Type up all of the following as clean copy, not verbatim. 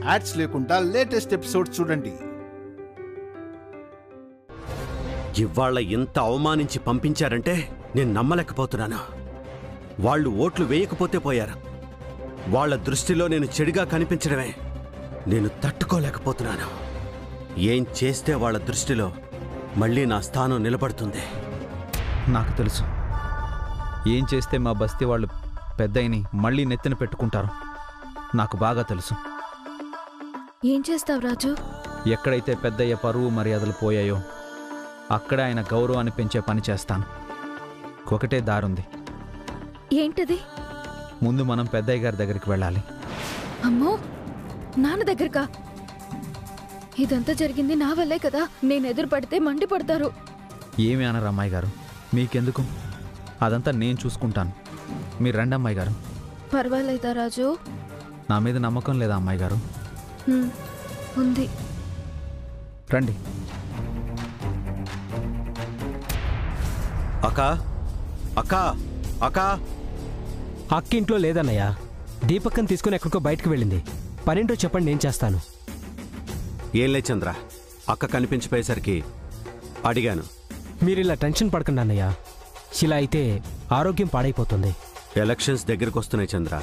Ads లేకుండా latest episodes చూడండి. ఇవాళ ఇంత అవమానించి పంపించారంటే నేను నమ్మలేకపోతున్నాను. వాళ్ళు ఓట్లు వేయకపోతే పోయారు. వాళ్ళ దృష్టిలో నేను చెడుగా కనిపించడమే నేను తట్టుకోలేకపోతున్నాను. ఏం చేస్తే వాళ్ళ దృష్టిలో మళ్ళీ నా స్థానం నిలబడుతుంది? నాకు తెలుసు ఏం చేస్తే మా బస్తీ వాళ్ళు పెద్దయిని మళ్ళీ నెత్తిన పెట్టుకుంటారు. నాకు బాగా తెలుసు. ఏం చేస్తావు రాజు? ఎక్కడైతే పెద్దయ్య పరువు మర్యాదలు పోయాయో అక్కడే ఆయన గౌరవాన్ని పెంచే పని చేస్తాను. ఒకటే దారుంది. ఏంటది? ముందు మనం పెద్దయ్య గారి దగ్గరికి వెళ్ళాలి. అమ్మో, నాన్న దగ్గరకా? ఇదంతా జరిగింది నా వల్లే కదా. నేను ఎదురు పడితే మండిపడతారు. ఏమి అనరు అమ్మాయి గారు, మీకెందుకు? అదంతా నేను చూసుకుంటాను. మీరు రండి అమ్మాయి గారు. పర్వాలేదా రాజు? నా మీద నమ్మకం లేదా అమ్మాయి గారు? ఉంది. రండి. అక్కా అక్కా అక్కా అక్కింట్లో లేదన్నయ్య. దీపక్కని తీసుకుని ఎక్కడికో బయటకు వెళ్ళింది. పనేంటో చెప్పండి, నేను చేస్తాను. ఏం లే చంద్ర, అక్క కనిపించిపోయేసరికి అడిగాను. మీరిలా టెన్షన్ పడకండి అన్నయ్య. ఇలా అయితే ఆరోగ్యం పాడైపోతుంది. ఎలక్షన్స్ దగ్గరకు వస్తున్నాయి చంద్ర.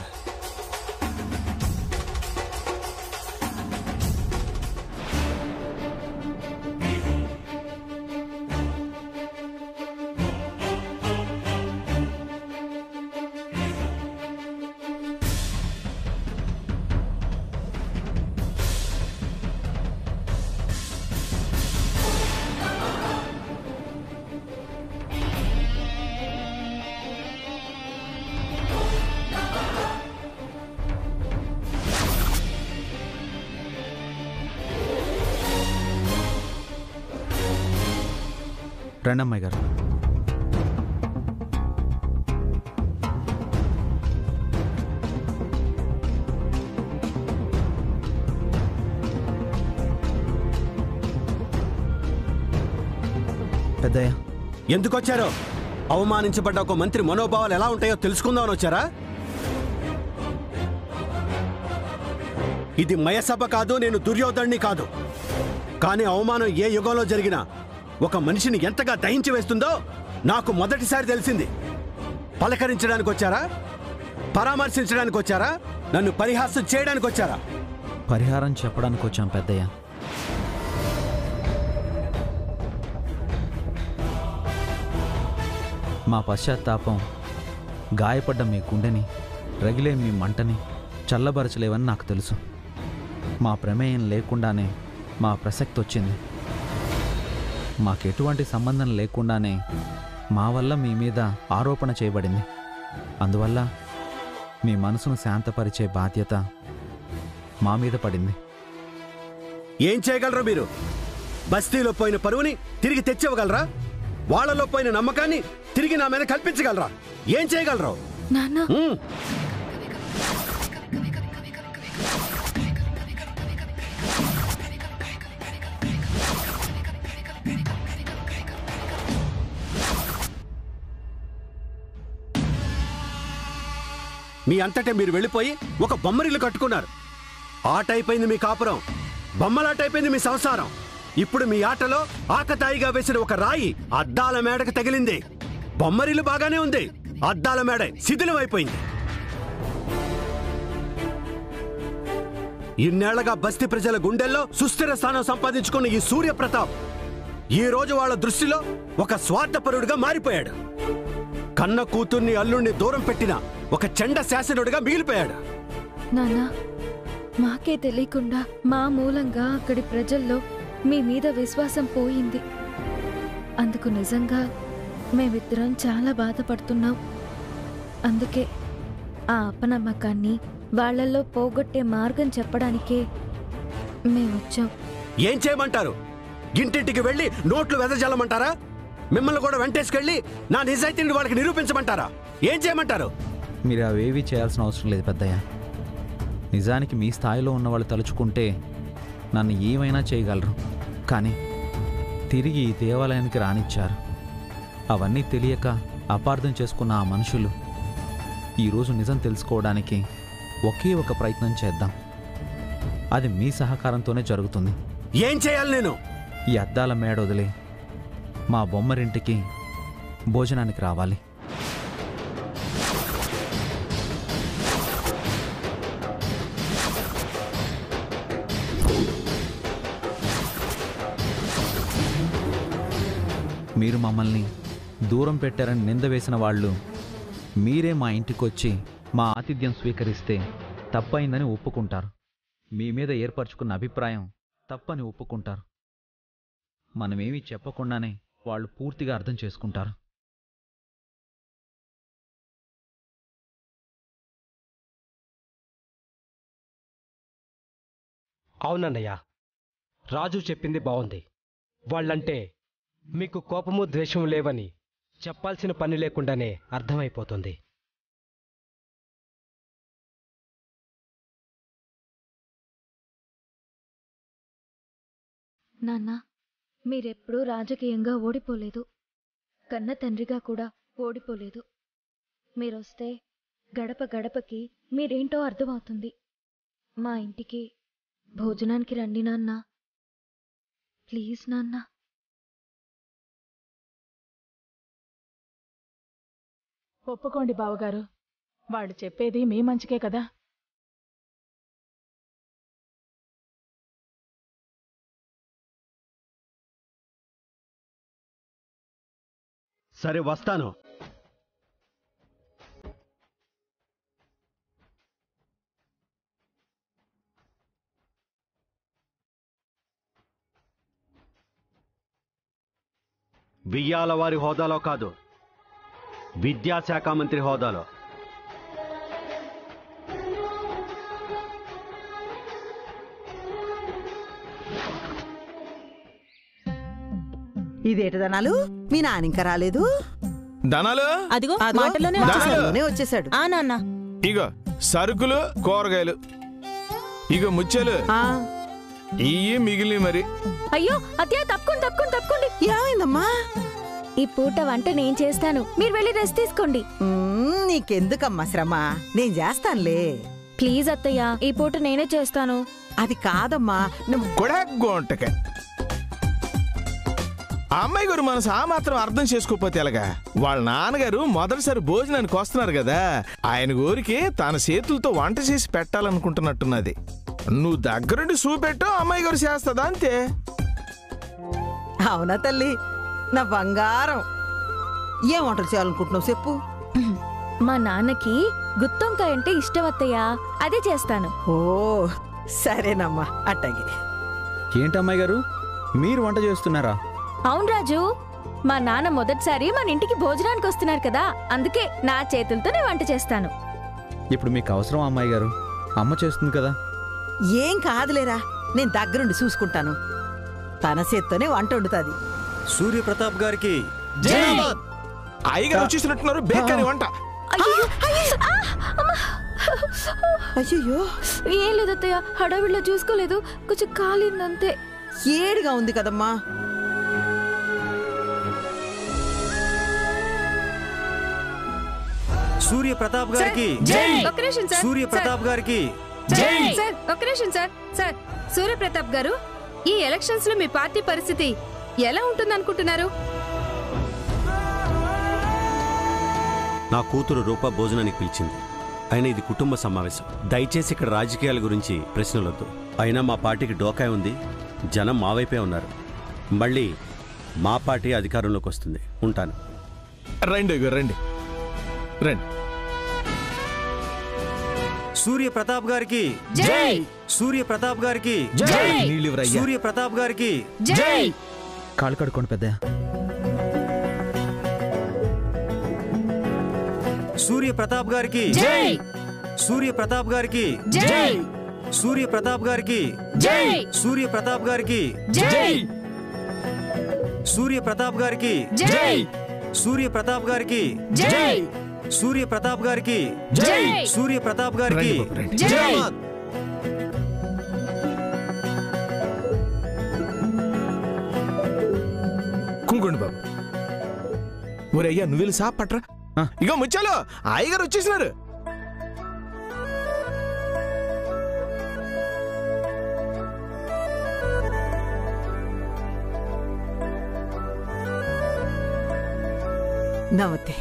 రండి అమ్మాయి గారు. పెద్దయ్య, ఎందుకు వచ్చారో? అవమానించబడ్డ ఒక మంత్రి మనోభావాలు ఎలా ఉంటాయో తెలుసుకుందామని వచ్చారా? ఇది మయసభ కాదు, నేను దుర్యోధనుని కాదు. కానీ అవమానం ఏ యుగంలో జరిగినా ఒక మనిషిని ఎంతగా దహించి వేస్తుందో నాకు మొదటిసారి తెలిసింది. పలకరించడానికి వచ్చారా? పరామర్శించడానికి వచ్చారా? నన్ను పరిహాసం చేయడానికి వచ్చారా? పరిహారం చెప్పడానికి వచ్చాం పెద్దయ్య. మా పశ్చాత్తాపం గాయపడ్డ మీ గుండెని, రగిలే మీ మంటని చల్లబరచలేవని నాకు తెలుసు. మా ప్రమేయం లేకుండానే మా ప్రసక్తి వచ్చింది. మాకెటువంటి సంబంధం లేకుండానే మా వల్ల మీ మీద ఆరోపణ చేయబడింది. అందువల్ల మీ మనసును శాంతపరిచే బాధ్యత మా మీద పడింది. ఏం చేయగలరు మీరు? బస్తీలో పోయిన పరువుని తిరిగి తెచ్చివ్వగలరా? వాళ్లలో పోయిన నమ్మకాన్ని తిరిగి నా మీద కల్పించగలరా? ఏం చేయగలరు? నాన్న, మీ అంతటే మీరు వెళ్ళిపోయి ఒక బొమ్మరిల్లు కట్టుకున్నారు. ఆటైపోయింది మీ కాపురం, బొమ్మలాటైపోయింది మీ సంసారం. ఇప్పుడు మీ ఆటలో ఆకతాయిగా వేసిన ఒక రాయి అద్దాల మేడకు తగిలింది. బొమ్మరిల్లు బాగానే ఉంది, అద్దాల మేడ శిథిలమైపోయింది. ఇన్నేళ్లగా బస్తీ ప్రజల గుండెల్లో సుస్థిర స్థానం సంపాదించుకున్న ఈ సూర్యప్రతాప్ ఈ రోజు వాళ్ళ దృష్టిలో ఒక స్వార్థపరుడుగా మారిపోయాడు. కన్న కూతుర్ని అల్లుణ్ణి దూరం పెట్టిన ఒక చెండ శాసనుడిగా మిగిలిపోయాడు. నాన్న, మాకే తెలియకుండా మా మూలంగా అక్కడి ప్రజల్లో మీ మీద విశ్వాసం పోయింది. అందుకు నిజంగా మేమిద్దరం చాలా బాధపడుతున్నాం. అందుకే ఆ అపనమ్మకాన్ని వాళ్లలో పోగొట్టే మార్గం చెప్పడానికే మేమొచ్చాం. ఏం చేయమంటారు? ఇంటింటికి వెళ్ళి నోట్లు వెదజల్లమంటారా? మిమ్మల్ని కూడా వెంటేసుకెళ్ళి నా నిజాయితీని వాళ్ళకి నిరూపించమంటారా? ఏం చేయమంటారు? మీరు అవేవీ చేయాల్సిన అవసరం లేదు పెద్దయ్య. నిజానికి మీ స్థాయిలో ఉన్నవాళ్ళు తలుచుకుంటే నన్ను ఏమైనా చేయగలరు. కానీ తిరిగి ఈ దేవాలయానికి రానిచ్చారు. అవన్నీ తెలియక అపార్థం చేసుకున్న ఆ మనుషులు ఈరోజు నిజం తెలుసుకోవడానికి ఒకే ఒక ప్రయత్నం చేద్దాం. అది మీ సహకారంతోనే జరుగుతుంది. ఏం చేయాలి నేను? ఈ అద్దాల మేడ వదిలి మా బొమ్మరింటికి భోజనానికి రావాలి. మీరు మమ్మల్ని దూరం పెట్టారని నింద వేసిన వాళ్ళు మీరే మా ఇంటికొచ్చి మా ఆతిథ్యం స్వీకరిస్తే తప్పైందని ఒప్పుకుంటారు. మీ మీద ఏర్పరచుకున్న అభిప్రాయం తప్పని ఒప్పుకుంటారు. మనమేమీ చెప్పకుండానే వాళ్ళు పూర్తిగా అర్థం చేసుకుంటారు. అవునన్నయ్య, రాజు చెప్పింది బాగుంది. వాళ్ళంటే మీకు కోపము ద్వేషము లేవని చెప్పాల్సిన పని లేకుండానే అర్థమైపోతుంది. నాన్న, మీరెప్పుడూ రాజకీయంగా ఓడిపోలేదు, కన్న తండ్రిగా కూడా ఓడిపోలేదు. మీరొస్తే గడప గడపకి మీరేంటో అర్థమవుతుంది. మా ఇంటికి భోజనానికి రండి నాన్న, ప్లీజ్ నాన్న. ఒప్పుకోండి బావగారు, వాళ్ళు చెప్పేది మీ మంచికే కదా. సరే, వస్తాను. బియ్యాల వారి హోదాలో కాదు, విద్యాశాఖ మంత్రి హోదాలో. ఇదేటి దనాలు, మీ నాన్న ఇంకా రాలేదు? దనాలు అదిగో మాటలోనే వచ్చేసాడు. ఆ నాన్న, ఇగో సరుకులు, కూరగాయలు, ఇగో ముచ్చెలు, ఇయ్యి మిగిలి. మరి అయ్యో అత్తయ్య, తప్పుకోండి తప్పుకోండి తప్పుకోండి. ఏమైందమ్మా? ఈ పూట వంట నేను చేస్తాను, మీరు వెళ్ళి రెస్ట్ తీసుకోండి. నీకెందుకమ్మా శ్రమ, నేను చేస్తానులే. ప్లీజ్ అత్తయ్య, ఈ పూట నేనే చేస్తాను. అది కాదమ్మా, కూడా గోంటకే ఆ అమ్మాయి గారు మనసు ఆ మాత్రం అర్థం చేసుకోకపోతే ఎలాగా? వాళ్ళ నాన్నగారు మొదటిసారి భోజనానికి వస్తున్నారు కదా, ఆయన ఊరికి తన చేతులతో వంట చేసి పెట్టాలనుకుంటున్నట్టున్నది. నువ్వు దగ్గరుండి చూపెట్టు, అమ్మాయి గారు చేస్తుందా అంతే. అవునా తల్లి, నా బంగారం. ఏం వంటలు చేయాలనుకుంటున్నావు చెప్పు. మా నాన్నకి గుత్తొంకాయ అంటే ఇష్టం అత్తయ్య, అదే చేస్తాను. ఓ సరేనమ్మా, అట్టగే. ఏంటమ్మాయి గారు, మీరు వంట చేస్తున్నారా? అవును రాజు, మా నాన్న మొదటిసారి మన ఇంటికి భోజనానికి వస్తున్నారు కదా, అందుకే నా చేతులతోనే వంట చేస్తాను. ఇప్పుడు మీకు అవసరం అమ్మాయి గారు, అమ్మ చేస్తుంది కదా. ఏం కాదులేరా, నేను దగ్గరుండి చూసుకుంటాను. తన చేత్తోనే వంట వండుతుంది. సూర్యప్రతాప్ గారికి అయ్యగారు వచ్చేసినట్టున్నారు, బేకని వంట. అయ్యో, ఏం లేదు అత్తయ్య, హడావిడిలో చూసుకోలేదు, కొంచెం కాలిందంతే. ఏడిగా ఉంది కదమ్మా. సూర్యప్రతాప్ గారికి, ఒక్క నిమిషం సార్. సూర్యప్రతాప్ గారికి. సార్ ఒక్క నిమిషం సార్. సార్, సూర్యప్రతాప్ గారు, ఈ ఎలక్షన్స్ లో మీ పార్టీ పరిస్థితి ఎలా ఉంటుందనుకుంటున్నారు? నా కూతురు రూప భోజనానికి పిలిచింది. అయినా ఇది కుటుంబ సమావేశం, దయచేసి ఇక్కడ రాజకీయాల గురించి ప్రశ్నలొద్దు. అయినా మా పార్టీకి డోకాయ ఉంది, జనం మా వైపే ఉన్నారు. మళ్ళీ మా పార్టీ అధికారంలోకి వస్తుంది. ఉంటాను. రండి రండి రండి. సూర్యప్రతాప్ గారికి, సూర్యప్రతాప్ గారికి, సూర్యప్రతాప్ గారికి. కాళ్ళు కడుక్కోండి పెద్దయ్య. సూర్యప్రతాప్ గారికి, సూర్యప్రతాప్ గారికి, సూర్యప్రతాప్ గారికి, సూర్యప్రతాప్ గారికి, సూర్యప్రతాప్ గారికి, సూర్యప్రతాప్ గారికి, సూర్యప్రతాప్ గారికి, సూర్యప్రతాప్ గారికి. కుంకుండి బాబు. ఊరయ్యా, నువ్వు వెళ్ళి సాప్ పట్రా. ఇగో ముచ్చాలు, అయ్యగారు వచ్చేసినారు. నమస్తే.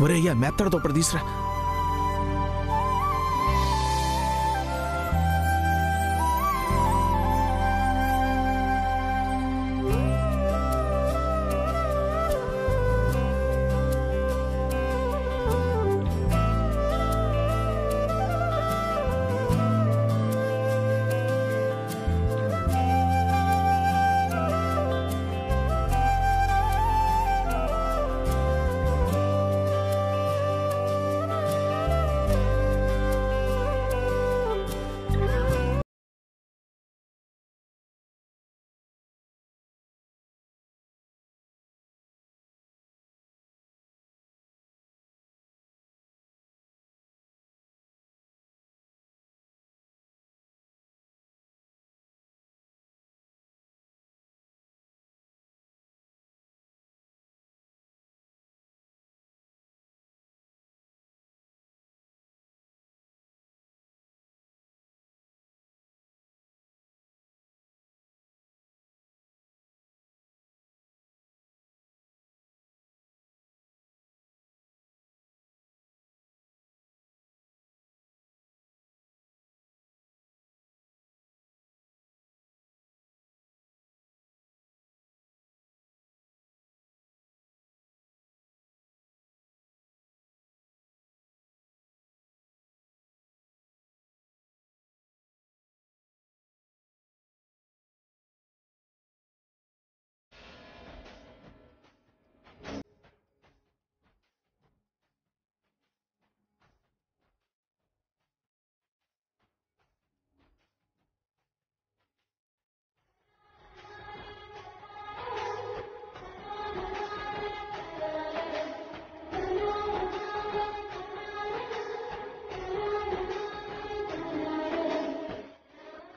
ఒరేయ్యా మెత్తడ దుప్పటి తీసురా.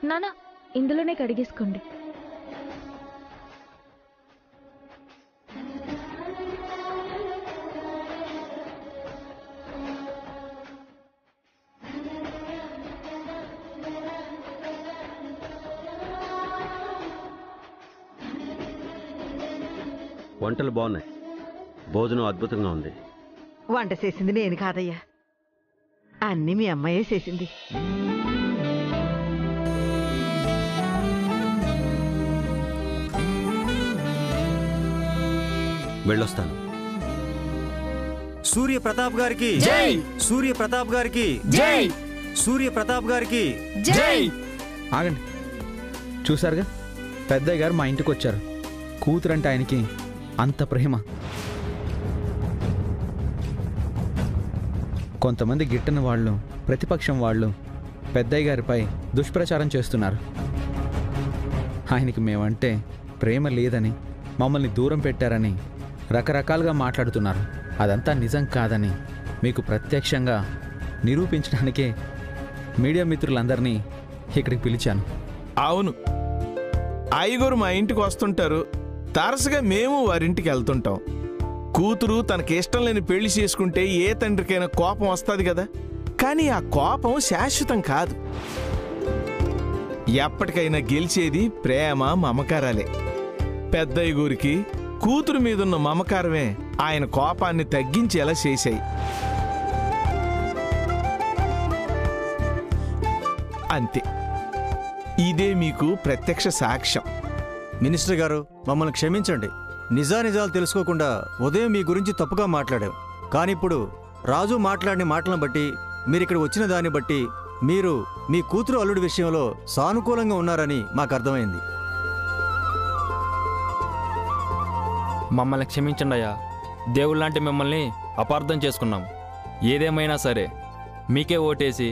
నానా ఇందులోనే కడిగేసుకోండి. వంటలు బాగున్నాయి, భోజనం అద్భుతంగా ఉంది. వంట చేసింది నేను కాదయ్యా, అన్నీ మీ అమ్మాయే చేసింది. వెళ్ళొస్తాను. సూర్య ప్రతాప్ గారికి జై, సూర్య ప్రతాప్ గారికి జై, సూర్య ప్రతాప్ గారికి జై. ఆగండి, చూసారుగా పెద్దయ్య గారు మా ఇంటికి వచ్చారు. కూతురంటే ఆయనకి అంత ప్రేమ. కొంతమంది గిట్టని వాళ్ళు, ప్రతిపక్షం వాళ్ళు పెద్దయ్య గారిపై దుష్ప్రచారం చేస్తున్నారు. ఆయనకి మేమంటే ప్రేమ లేదని, మమ్మల్ని దూరం పెట్టారని రకరకాలుగా మాట్లాడుతున్నారు. అదంతా నిజం కాదని మీకు ప్రత్యక్షంగా నిరూపించడానికే మీడియా మిత్రులందరినీ ఇక్కడికి పిలిచాను. అవును, అయ్యగారు మా ఇంటికి వస్తుంటారు, తరచుగా మేము వారింటికి వెళ్తుంటాం. కూతురు తనకి ఇష్టం లేని పెళ్లి చేసుకుంటే ఏ తండ్రికైనా కోపం వస్తుంది కదా, కానీ ఆ కోపం శాశ్వతం కాదు. ఎప్పటికైనా గెలిచేది ప్రేమ, మమకారాలే. పెద్దయ్య గారికి కూతురు మీదున్న మమకారమే ఆయన కోపాన్ని తగ్గించేలా చేశాయి. అంతే, ఇదే మీకు ప్రత్యక్ష సాక్ష్యం. మినిస్టర్ గారు, మమ్మల్ని క్షమించండి. నిజానిజాలు తెలుసుకోకుండా ఉదయం మీ గురించి తప్పుగా మాట్లాడాం. కానీ ఇప్పుడు రాజు మాట్లాడిన మాటలను బట్టి, మీరిక్కడ వచ్చిన దాన్ని బట్టి మీరు మీ కూతురు అల్లుడి విషయంలో సానుకూలంగా ఉన్నారని మాకు అర్థమైంది. మమ్మల్ని క్షమించండి అయ్యా. దేవుళ్ళంటే మిమ్మల్ని అపార్థం చేసుకున్నాం. ఏదేమైనా సరే మీకే ఓటేసి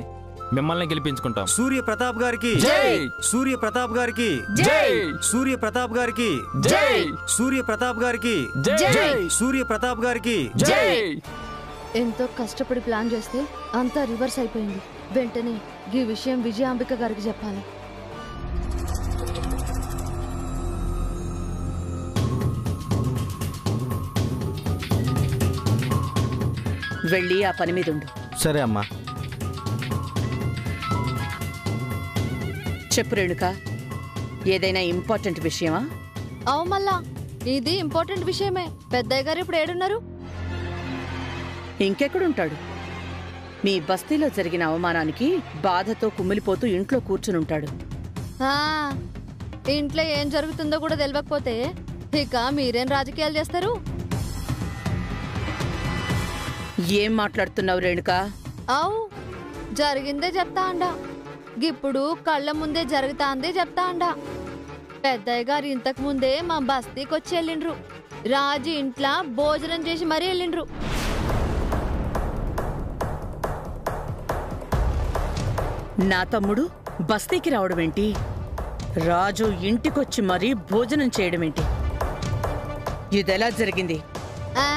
మిమ్మల్ని గెలిపించుకుంటాం. సూర్య ప్రతాప్ గారికి జై! సూర్య ప్రతాప్ గారికి జై! సూర్య ప్రతాప్ గారికి జై! సూర్య ప్రతాప్ గారికి జై! సూర్య ప్రతాప్ గారికి జై! ఎంతో కష్టపడి ప్లాన్ చేస్తే అంతా రివర్స్ అయిపోయింది. వెంటనే ఈ విషయం విజయాంబిక గారికి చెప్పాలి. వెళ్ళి ఆ పని మీద ఉండు. సరే అమ్మా. చెప్పు రేణుక, ఏదైనా ఇంపార్టెంట్ విషయమా? అవు మళ్ళా ఇది ఇంపార్టెంట్ విషయమే. పెద్దయ్య గారు ఇప్పుడు ఏడున్నారు? ఇంకెక్కడుంటాడు? మీ బస్తీలో జరిగిన అవమానానికి బాధతో కుమిలిపోతూ ఇంట్లో కూర్చునుంటాడు. ఆ, ఇంట్లో ఏం జరుగుతుందో కూడా తెలియకపోతే ఇక మీరేం రాజకీయాలు చేస్తారు? ఏం మాట్లాడుతున్నావు రేణుక? అవు జరిగిందే చెప్తా అండా. ఇప్పుడు కళ్ళ ముందే జరుగుతాందే చెప్తా అండా. పెద్దయ్య గారు ఇంతకు ముందే మా బస్తీకి వచ్చి వెళ్ళిండ్రు. రాజు ఇంట్లో భోజనం చేసి మరీ వెళ్ళిండ్రు. నా తమ్ముడు బస్తీకి రావడం ఏంటి? రాజు ఇంటికొచ్చి మరీ భోజనం చేయడం ఏంటి? ఇదెలా జరిగింది? ఆ,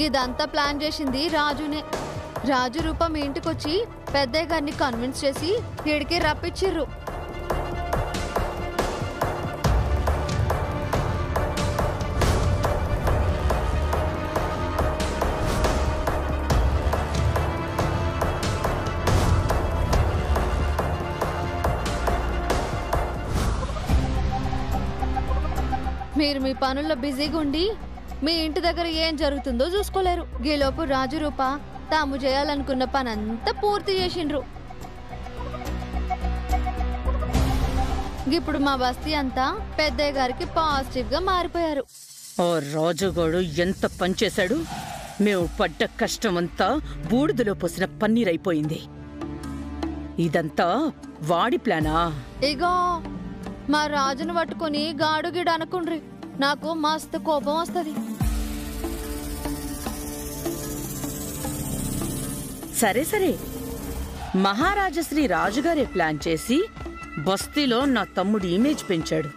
ఇదంతా ప్లాన్ చేసింది రాజునే. రాజు రూపం ఇంటికొచ్చి పెద్దయ్య గారిని కన్విన్స్ చేసి ఇడికి రప్పించిర్రు. మీరు మీ పనుల్లో బిజీగా ఉండి మీ ఇంటి దగ్గర ఏం జరుగుతుందో చూసుకోలేరు. గీలోపు రాజు రూప తాము చేయాలనుకున్న పనంతా పూర్తి చేసిండ్రు. ఇప్పుడు మా బస్తీ అంతా పెద్దయ్య గారికి పాజిటివ్ గా మారిపోయారు. ఓ రాజుగాడు ఎంత పనిచేశాడు! మేము పడ్డ కష్టమంతా బూడిదలో పోసిన పన్నీరైపోయింది. ఇదంతా వాడి ప్లానా? ఇగో మా రాజును పట్టుకుని గాడు గిడు అనుకుండ్రి, నాకు మస్తు కోపం వస్తుంది. సరే సరే, మహారాజశ్రీ రాజుగారే ప్లాన్ చేసి బస్తీలో నా తమ్ముడి ఇమేజ్ పెంచాడు.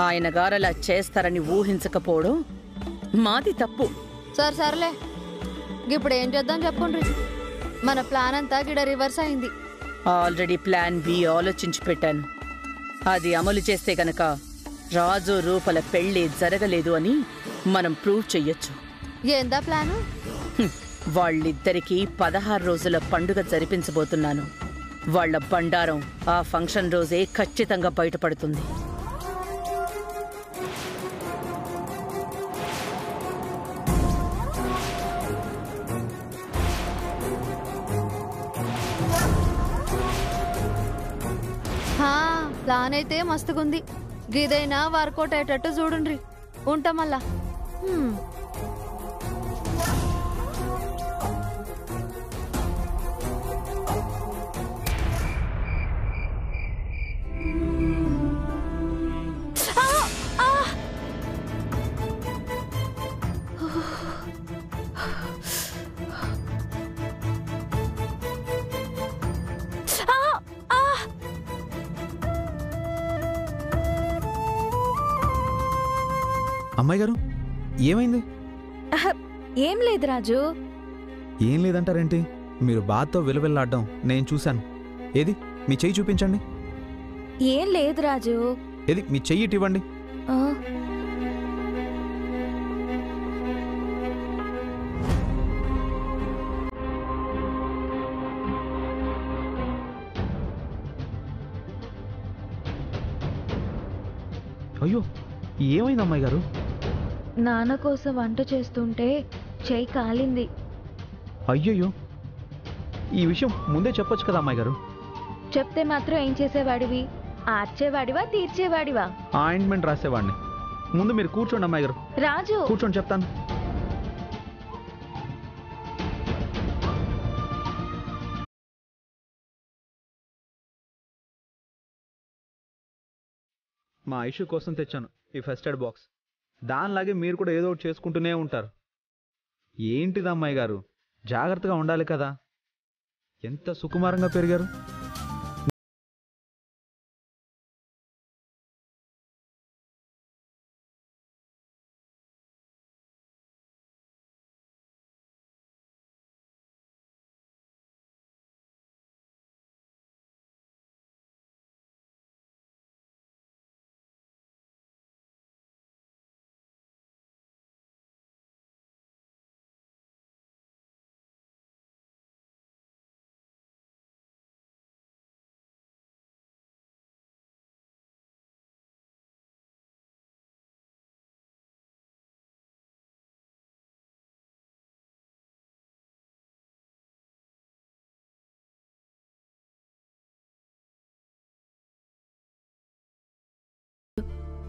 ఆయన గారలా చేస్తారని ఊహించకపోవడం మాది తప్పు. సర్లే, ఇప్పుడు ఏం చేద్దాం చెప్పుండ్రి. మన ప్లాన్ అంతా గిడ రివర్స్ అయింది. ఆల్రెడీ ప్లాన్ బి ఆలోచించి పెట్టాను. అది అమలు చేస్తే గనక రాజు రూపల పెళ్లి జరగలేదు అని మనం ప్రూవ్ చెయ్యొచ్చు. ఏందా ప్లాను? వాళ్ళిద్దరికీ 16 రోజుల పండుగ జరిపించబోతున్నాను. వాళ్ల బండారం ఆ ఫంక్షన్ రోజే ఖచ్చితంగా బయటపడుతుంది. ప్లాన్ అయితే మస్తుగుంది. గిదైనా వర్కౌట్ అయ్యేటట్టు చూడుండ్రి. ఉంటామల్లా. అమ్మాయి గారు ఏమైంది? ఏం లేదు రాజు. ఏం లేదంటారేంటి? మీరు బాధతో విలువెల్లాడడం నేను చూశాను. ఏది మీ చెయ్యి చూపించండి. ఏం లేదు రాజు. ఏది మీ చెయ్యి ఇవ్వండి. అయ్యో ఏమైంది అమ్మాయి గారు? నాన్న కోసం వంట చేస్తుంటే చెయ్యి కాలింది. అయ్యయ్యో, ఈ విషయం ముందే చెప్పొచ్చు కదా అమ్మాయి గారు. చెప్తే మాత్రం ఏం చేసేవాడివి? ఆర్చేవాడివా తీర్చేవాడివా? ఆయింట్మెంట్ రాసేవాడిని. ముందు మీరు కూర్చోండి అమ్మాయి గారు. రాజు కూర్చోండి, చెప్తాను. మా ఐషు కోసం తెచ్చాను ఈ ఫస్ట్ ఎయిడ్ బాక్స్. దానిలాగే మీరు కూడా ఏదో ఒకటి చేసుకుంటూనే ఉంటారు. ఏంటిది అమ్మాయి గారు, జాగ్రత్తగా ఉండాలి కదా. ఎంత సుకుమారంగా పెరిగారు.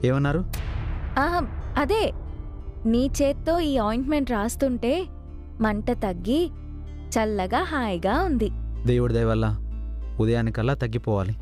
ఏమన్నారు? అదే నీ చేత్తో ఈ ఆయింట్మెంట్ రాస్తుంటే మంట తగ్గి చల్లగా హాయిగా ఉంది. దేవుడి దయ వల్ల ఉదయానికల్లా తగ్గిపోవాలి.